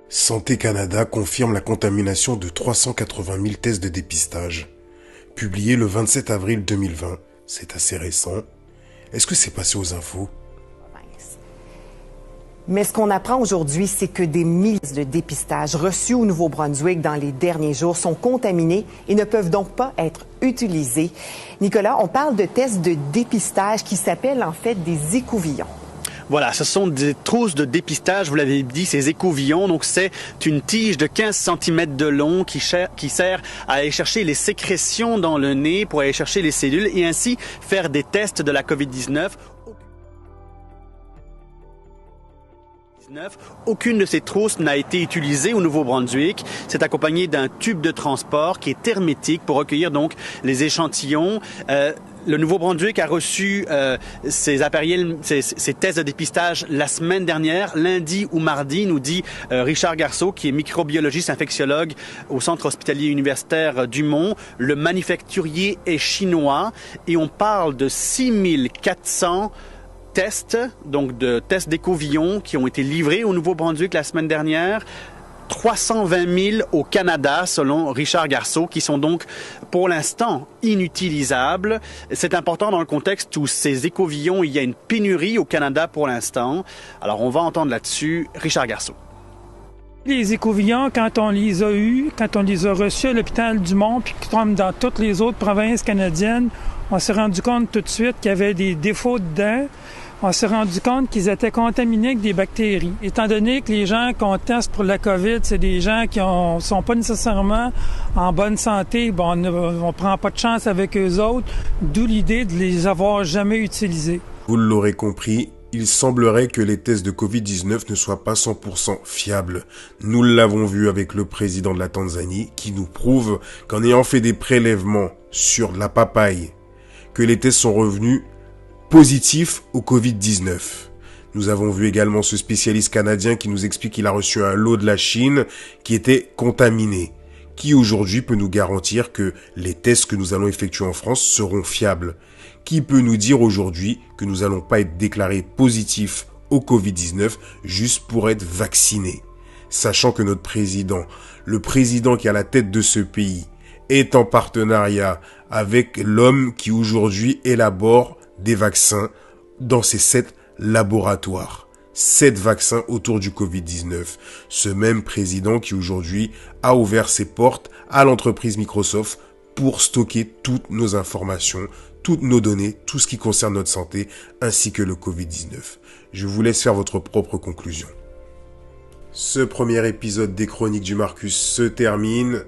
Santé Canada confirme la contamination de 380 000 tests de dépistage. Publié le 27 avril 2020, c'est assez récent. Est-ce que c'est passé aux infos? Mais ce qu'on apprend aujourd'hui, c'est que des milliers de dépistages reçus au Nouveau-Brunswick dans les derniers jours sont contaminés et ne peuvent donc pas être utilisés. Nicolas, on parle de tests de dépistage qui s'appellent en fait des écouvillons. Voilà, ce sont des trousses de dépistage, vous l'avez dit, ces écouvillons. Donc, c'est une tige de 15 cm de long qui sert à aller chercher les sécrétions dans le nez pour aller chercher les cellules et ainsi faire des tests de la COVID-19. Aucune de ces trousses n'a été utilisée au Nouveau-Brunswick. C'est accompagné d'un tube de transport qui est hermétique pour recueillir donc les échantillons. Le Nouveau-Brunswick a reçu ces tests de dépistage la semaine dernière, lundi ou mardi, nous dit Richard Garceau, qui est microbiologiste infectiologue au Centre hospitalier universitaire du Mont. Le manufacturier est chinois et on parle de 6400 tests, donc de tests d'écouvillons qui ont été livrés au Nouveau-Brunswick la semaine dernière. 320 000 au Canada, selon Richard Garceau, qui sont donc pour l'instant inutilisables. C'est important dans le contexte où ces écouvillons, il y a une pénurie au Canada pour l'instant. Alors on va entendre là-dessus Richard Garceau. Les écouvillons, quand on les a eus, quand on les a reçus à l'hôpital du Mont, puis comme dans toutes les autres provinces canadiennes, on s'est rendu compte tout de suite qu'il y avait des défauts dedans. On s'est rendu compte qu'ils étaient contaminés avec des bactéries. Étant donné que les gens qu'on teste pour la COVID, c'est des gens qui sont pas nécessairement en bonne santé, bon, on prend pas de chance avec eux autres, d'où l'idée de les avoir jamais utilisés. Vous l'aurez compris, il semblerait que les tests de Covid-19 ne soient pas 100% fiables. Nous l'avons vu avec le président de la Tanzanie qui nous prouve qu'en ayant fait des prélèvements sur la papaye, que les tests sont revenus positif au Covid-19. Nous avons vu également ce spécialiste canadien qui nous explique qu'il a reçu un lot de la Chine qui était contaminé. Qui aujourd'hui peut nous garantir que les tests que nous allons effectuer en France seront fiables? Qui peut nous dire aujourd'hui que nous n'allons pas être déclarés positifs au Covid-19 juste pour être vaccinés? Sachant que notre président, le président qui est à la tête de ce pays, est en partenariat avec l'homme qui aujourd'hui élabore des vaccins dans ces 7 laboratoires. 7 vaccins autour du Covid-19. Ce même président qui aujourd'hui a ouvert ses portes à l'entreprise Microsoft pour stocker toutes nos informations, toutes nos données, tout ce qui concerne notre santé, ainsi que le Covid-19. Je vous laisse faire votre propre conclusion. Ce premier épisode des Chroniques du Marcus se termine.